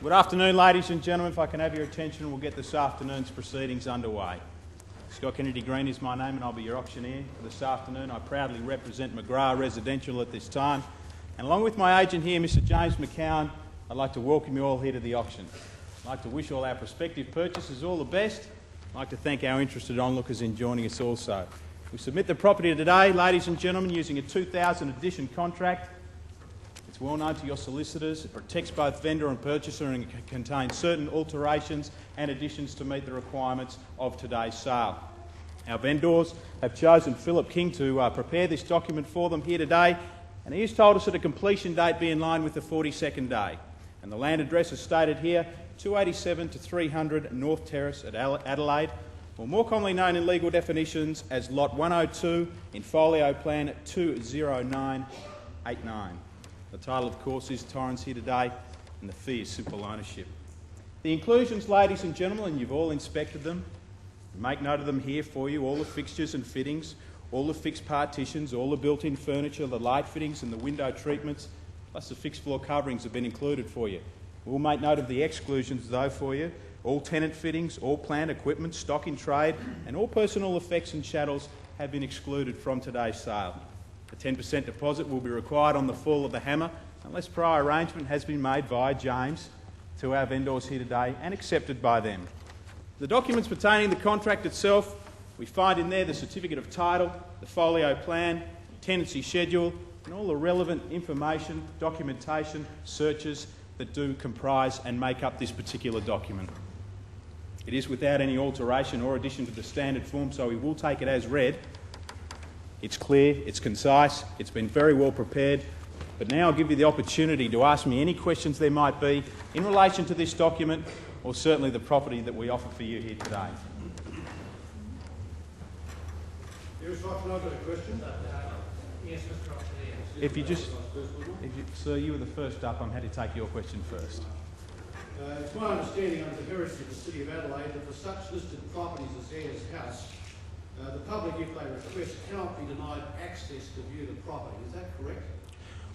Good afternoon, ladies and gentlemen. If I can have your attention, we'll get this afternoon's proceedings underway. Scott Kennedy Green is my name and I'll be your auctioneer for this afternoon. I proudly represent McGrath Residential at this time. And along with my agent here, Mr James McCowan, I'd like to welcome you all here to the auction. I'd like to wish all our prospective purchasers all the best. I'd like to thank our interested onlookers in joining us also. We submit the property today, ladies and gentlemen, using a 2000 edition contract. It's well known to your solicitors. It protects both vendor and purchaser and contains certain alterations and additions to meet the requirements of today's sale. Our vendors have chosen Philip King to prepare this document for them here today, and he has told us that a completion date be in line with the 42nd day. And the land address is stated here, 287 to 300 North Terrace at Adelaide, or more commonly known in legal definitions as Lot 102 in Folio Plan 20989. The title, of course, is Torrens here today, and the fee is simple ownership. The inclusions, ladies and gentlemen, and you've all inspected them, make note of them here for you, all the fixtures and fittings, all the fixed partitions, all the built-in furniture, the light fittings and the window treatments, plus the fixed floor coverings have been included for you. We'll make note of the exclusions, though, for you. All tenant fittings, all plant equipment, stock in trade, and all personal effects and chattels have been excluded from today's sale. A 10% deposit will be required on the fall of the hammer unless prior arrangement has been made via James to our vendors here today and accepted by them. The documents pertaining to the contract itself, we find in there the certificate of title, the folio plan, tenancy schedule, and all the relevant information, documentation, searches that do comprise and make up this particular document. It is without any alteration or addition to the standard form, so we will take it as read. It's clear, it's concise, it's been very well prepared, but now I'll give you the opportunity to ask me any questions there might be in relation to this document or certainly the property that we offer for you here today. Yes, I've got a question. Yes, Mr. Australasian. Sir, you were the first up. I'm happy to take your question first. It's my understanding under the heritage of the City of Adelaide that for such listed properties as Ayers House, the public, if they request, cannot be denied access to view the property. Is that correct?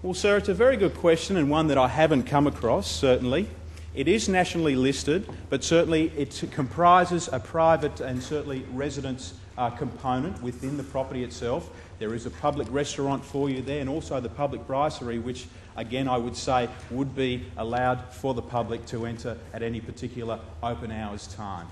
Well, sir, it's a very good question and one that I haven't come across, certainly. It is nationally listed, but certainly it comprises a private and certainly residence component within the property itself. There is a public restaurant for you there and also the public brasserie, which again I would say would be allowed for the public to enter at any particular open hours time.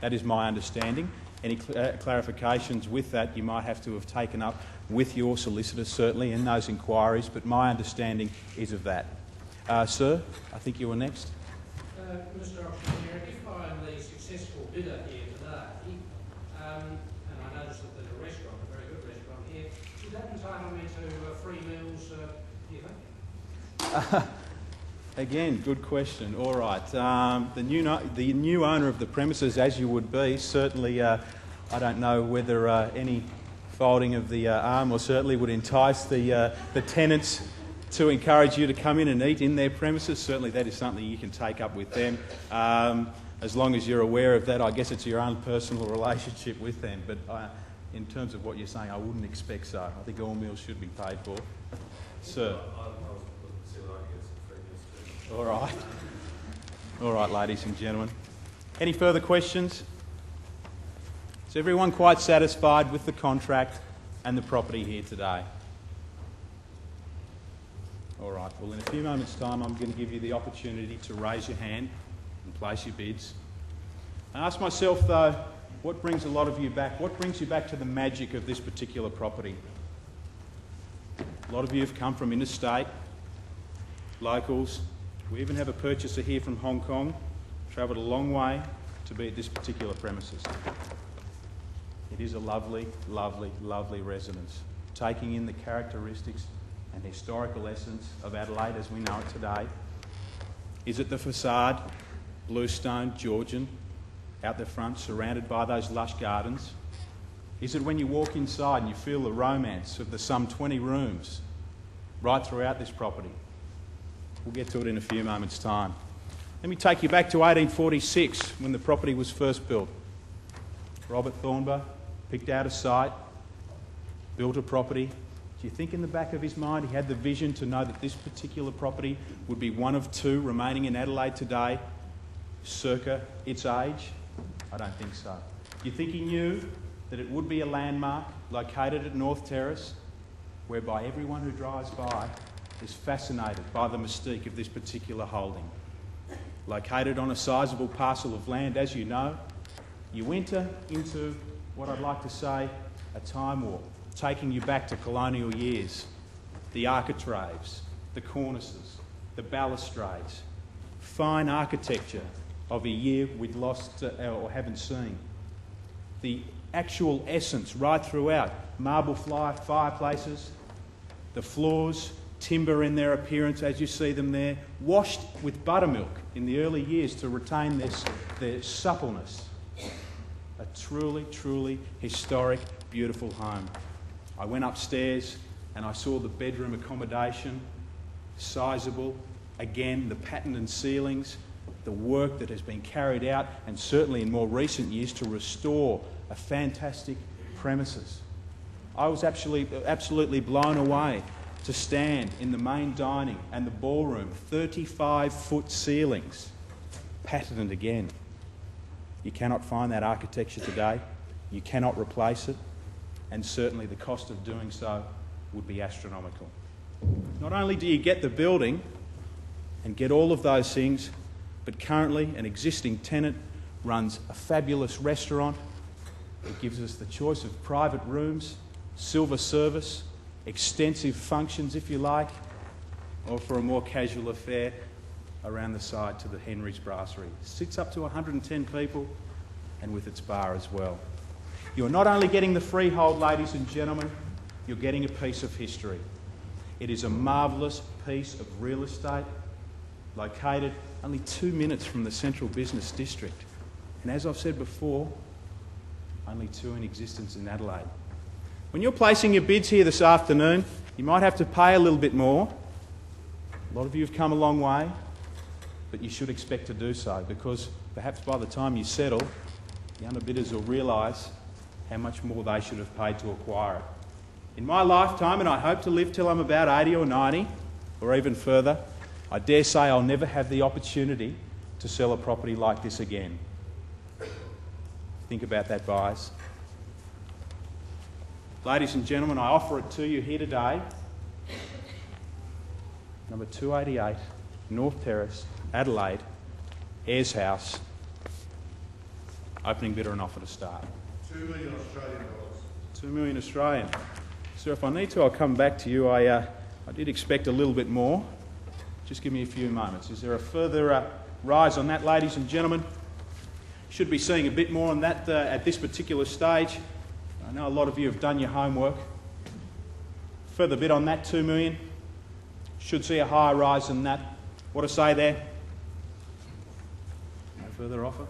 That is my understanding. Any clarifications with that you might have to have taken up with your solicitor, certainly, in those inquiries, but my understanding is of that. Sir, I think you were next. Mr. Australasian, if I'm the successful bidder here today, and I noticed that there's a restaurant, a very good restaurant here, does that entitle me to free meals, do you think? Again, good question. All right. The new owner of the premises, as you would be, certainly I don't know whether any folding of the arm or certainly would entice the tenants to encourage you to come in and eat in their premises. Certainly that is something you can take up with them. As long as you're aware of that, I guess it's your own personal relationship with them. But in terms of what you're saying, I wouldn't expect so. I think all meals should be paid for. Sir. All right. All right, ladies and gentlemen. Any further questions? Is everyone quite satisfied with the contract and the property here today? All right. Well, in a few moments' time, I'm going to give you the opportunity to raise your hand and place your bids. I ask myself, though, what brings a lot of you back? What brings you back to the magic of this particular property? A lot of you have come from interstate, locals. We even have a purchaser here from Hong Kong, travelled a long way to be at this particular premises. It is a lovely, lovely, lovely residence, taking in the characteristics and historical essence of Adelaide as we know it today. Is it the facade, bluestone, Georgian, out the front, surrounded by those lush gardens? Is it when you walk inside and you feel the romance of the some 20 rooms right throughout this property? We'll get to it in a few moments' time. Let me take you back to 1846 when the property was first built. Robert Thornber picked out a site, built a property. Do you think in the back of his mind he had the vision to know that this particular property would be one of two remaining in Adelaide today, circa its age? I don't think so. Do you think he knew that it would be a landmark located at North Terrace, whereby everyone who drives by is fascinated by the mystique of this particular holding? Located on a sizable parcel of land, as you know, you enter into what I'd like to say a time warp, taking you back to colonial years. The architraves, the cornices, the balustrades, fine architecture of a year we'd lost or haven't seen. The actual essence right throughout, marble fireplaces, the floors, timber in their appearance as you see them there, washed with buttermilk in the early years to retain their suppleness. A truly, truly historic, beautiful home. I went upstairs and I saw the bedroom accommodation, sizable. Again, the pattern and ceilings, the work that has been carried out, and certainly in more recent years to restore a fantastic premises. I was absolutely blown away to stand in the main dining and the ballroom, 35-foot ceilings, patterned again. You cannot find that architecture today. You cannot replace it, and certainly the cost of doing so would be astronomical. Not only do you get the building and get all of those things, but currently an existing tenant runs a fabulous restaurant. It gives us the choice of private rooms, silver service, extensive functions if you like, or for a more casual affair, around the side to the Henry's Brasserie. It sits up to 110 people, and with its bar as well. You're not only getting the freehold, ladies and gentlemen, you're getting a piece of history. It is a marvellous piece of real estate, located only 2 minutes from the central business district. And as I've said before, only two in existence in Adelaide. When you're placing your bids here this afternoon, you might have to pay a little bit more. A lot of you have come a long way, but you should expect to do so, because perhaps by the time you settle, the underbidders will realise how much more they should have paid to acquire it. In my lifetime, and I hope to live till I'm about 80 or 90, or even further, I dare say I'll never have the opportunity to sell a property like this again. Think about that, buyers. Ladies and gentlemen, I offer it to you here today. Number 288, North Terrace, Adelaide, Ayers House. Opening bidder and offer to start. $2 million Australian dollars. 2 million Australian. Sir, if I need to, I'll come back to you. I did expect a little bit more. Just give me a few moments. Is there a further rise on that, ladies and gentlemen? Should be seeing a bit more on that at this particular stage. I know a lot of you have done your homework. Further bid on that, 2 million. Should see a higher rise than that. What to say there? No further offer?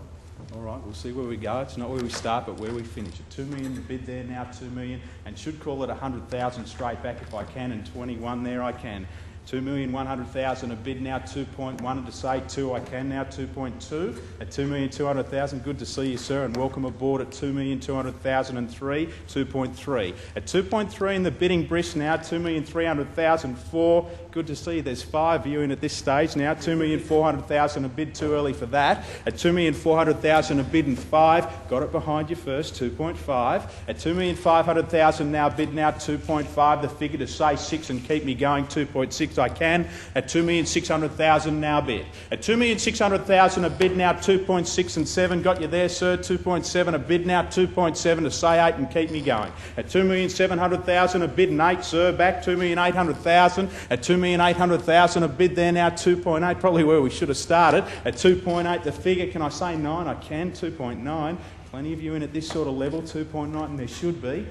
All right, we'll see where we go. It's not where we start, but where we finish. A 2 million bid there now, 2 million, and should call it 100,000 straight back if I can, and 21 there I can. 2,100,000 a bid now, 2.1, and to say 2 I can now, 2.2 at 2,200,000. Good to see you, sir, and welcome aboard at 2,200,003, 2.3 at 2.3 in the bidding brisk now, 2,300,004. Good to see you. There's 5 of you in at this stage now. 2,400,000 a bid, too early for that. At 2,400,000 a bid and 5. Got it behind you first, 2.5. At 2,500,000 now bid now, 2.5. The figure to say 6 and keep me going, 2.6 I can. At 2,600,000 now bid. At 2,600,000 a bid now, 2.6 and 7. Got you there, sir. 2.7 a bid now, 2.7 to say 8 and keep me going. At 2,700,000 a bid and 8, sir. Back 2,800,000. At 2,800,000 a bid there now, 2.8. Probably where we should have started. At 2.8 the figure. Can I say 9? I can. 2.9. Plenty of you in at this sort of level, 2.9, and there should be.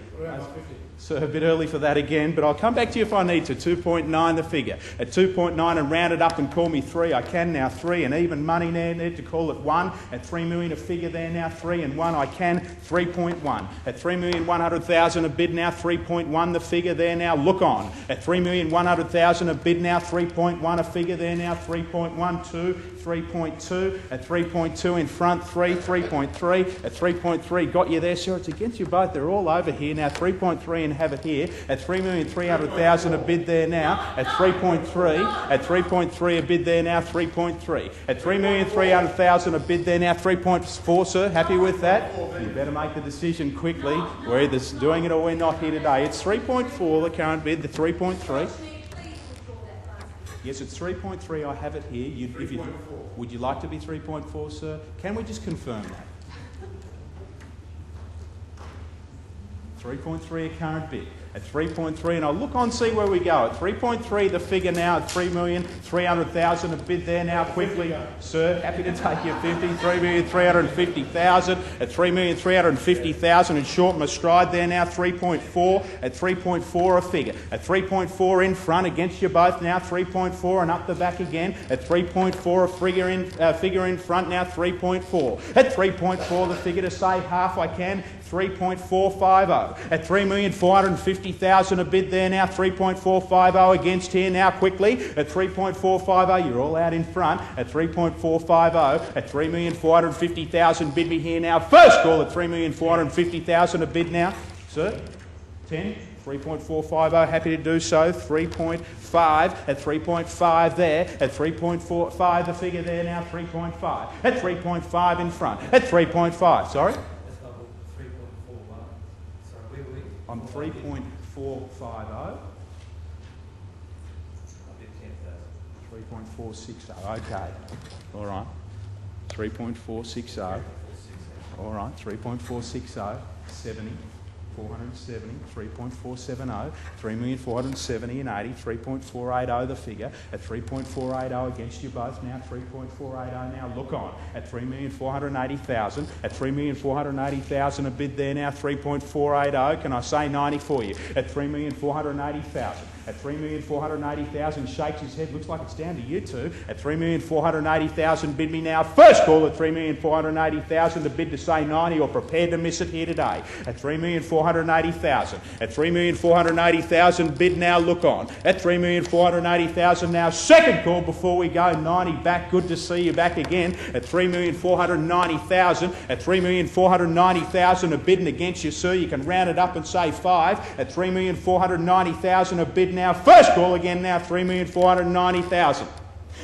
So a bit early for that again, but I'll come back to you if I need to. 2.9 the figure. At 2.9 and round it up and call me 3. I can now, 3 and even money there to call it 1. At 3 million a figure there now, 3 and 1 I can, 3.1. At 3,100,000 a bid now, 3.1 the figure there now, look on. At 3,100,000 a bid now, 3.1 a figure there now, 3.1, 2, 3.2. At 3.2 in front, 3, 3.3. At 3.3, got you there, sir. It's against you both. They're all over here now. 3.3 million, have it here. At 3,300,000 a bid there now. At 3.3. At 3.3 a bid there now. 3.3. At 3,300,000 a bid there now. 3.4, sir. Happy with that? You better make the decision quickly. We're either doing it or we're not here today. It's 3.4, the current bid. The 3.3. Yes, it's 3.3. I have it here. Would you like to be 3.4, sir? Can we just confirm that? 3.3 a current bid. At 3.3, and I'll look on see where we go. At 3.3, the figure now at 3,300,000 a bid there now quickly. Sir, happy to take your 50. 3,350,000 at 3,350,000 in short my stride there now. 3.4 at 3.4 a figure. At 3.4 in front against you both now. 3.4 and up the back again. At 3.4 a figure in front now. 3.4 at 3.4 the figure to save half I can. 3.450 at 3,450,000 a bid there now. 3.450 against here now quickly. At 3.450 you're all out in front. At 3.450 at 3,450,000 bid me here now. First call at 3,450,000 a bid now. Sir, 10. 3.450, happy to do so. 3.5 at 3.5 there. At 3.45 the figure there now. 3.5 at 3.5 in front. At 3.5, sorry. I'm 3.450. 3.460. Okay. All right. 3.460. All right. 3.460. 70. 470, 3.470, 3,470 and 80, 3.480 the figure. At 3.480 against you both now. 3.480 now. Look on. At 3,480,000. At 3,480,000 a bid there now. 3.480. Can I say 90 for you? At 3,480,000. At 3,480,000 shakes his head. Looks like it's down to you two. At 3,480,000 bid me now. First call at 3,480,000 to bid to say 90 or prepared to miss it here today. At 3,480,000. At 3,480,000 bid now. Look on. At 3,480,000 now. Second call before we go. 90 back. Good to see you back again. At 3,490,000. At 3,490,000 a bidding against you, sir. You can round it up and say 5. At 3,490,000 a bid now. First call again now. 3,490,000.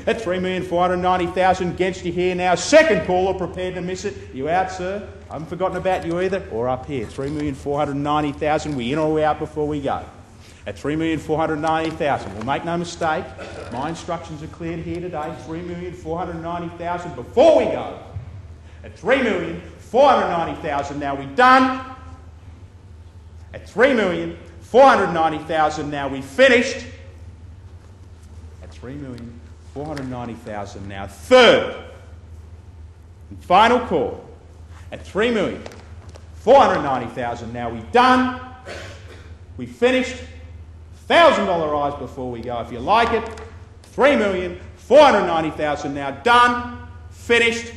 At 3,490,000 against you here now. Second caller prepared to miss it. You out, sir? I haven't forgotten about you either. Or up here. 3,490,000. We in or we out before we go? At 3,490,000. Well, make no mistake. My instructions are cleared here today. 3,490,000 before we go. At 3,490,000 now we done. At 3,490,000 now we finished. At 3,490,000 now third and final call. At 3,490,000 now we done. We finished. $1,000 rise before we go if you like it. 3,490,000 now done. Finished.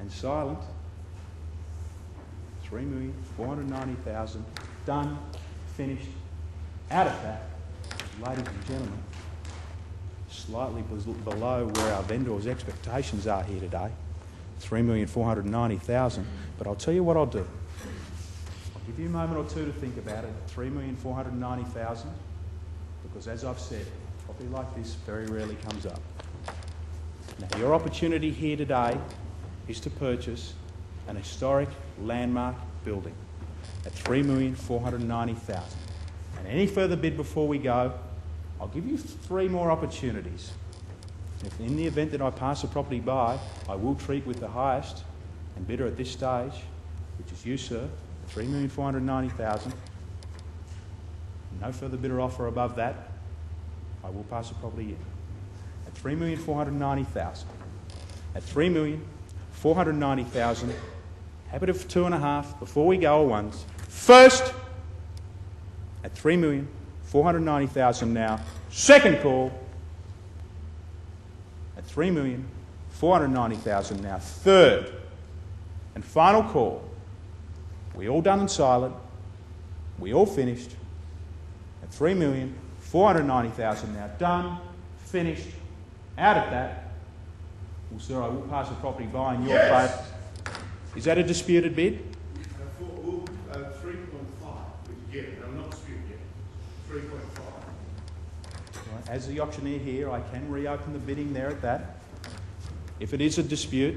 And silent. 3,490,000 done, finished. Out of that, ladies and gentlemen, slightly below where our vendors' expectations are here today, 3,490,000. But I'll tell you what I'll do. I'll give you a moment or two to think about it. 3,490,000, because as I've said, a property like this very rarely comes up. Now, your opportunity here today is to purchase an historic landmark building at 3,490,000. And any further bid before we go, I'll give you 3 more opportunities. If in the event that I pass the property by, I will treat with the highest and bidder at this stage, which is you, sir, 3,490,000. No further bidder offer above that, I will pass the property in. At 3,490,000. At 3,490,000. Habit of 2.5 before we go once. First, at 3,490,000 now. Second call at 3,490,000 now. Third and final call. We all done and silent. We all finished at 3,490,000 now. Done, finished, out of that. Well, sir, I will pass the property by in your favour. Is that a disputed bid? 3 Yeah, no, not disputed yet. 3.5. Right, as the auctioneer here, I can reopen the bidding there at that. If it is a dispute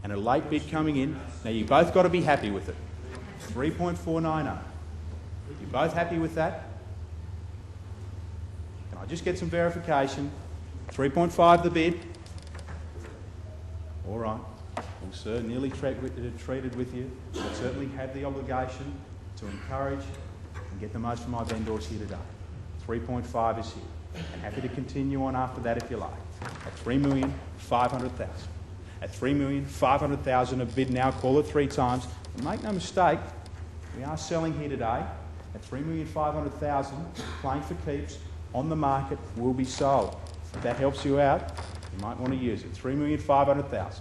and a late bid coming in, now you both got to be happy with it. 3.490. You both happy with that? Can I just get some verification? 3.5 the bid. All right. Well, sir, nearly treated with you. I certainly have the obligation to encourage and get the most from my vendors here today. 3.5 is here. And happy to continue on after that if you like. At 3,500,000. At 3,500,000 a bid now, call it 3 times. And make no mistake, we are selling here today at 3,500,000, playing for keeps, on the market, will be sold. If that helps you out, you might want to use it. 3,500,000.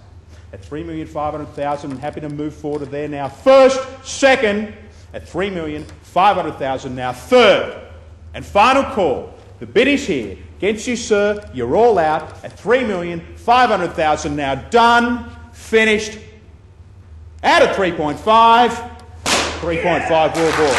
At 3,500,000, I'm happy to move forward to there now. First, second, at 3,500,000 now. Third and final call. The bid is here. Against you, sir. You're all out at 3,500,000 now. Done. Finished. Out of 3.5. 3.5 World War.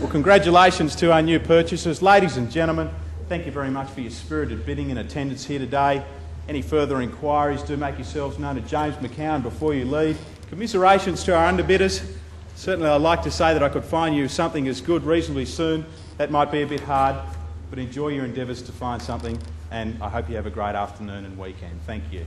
Well, congratulations to our new purchasers. Ladies and gentlemen, thank you very much for your spirited bidding and attendance here today. Any further inquiries, do make yourselves known to James McCowan before you leave. Commiserations to our underbidders. Certainly I'd like to say that I could find you something as good reasonably soon. That might be a bit hard, but enjoy your endeavours to find something, and I hope you have a great afternoon and weekend. Thank you.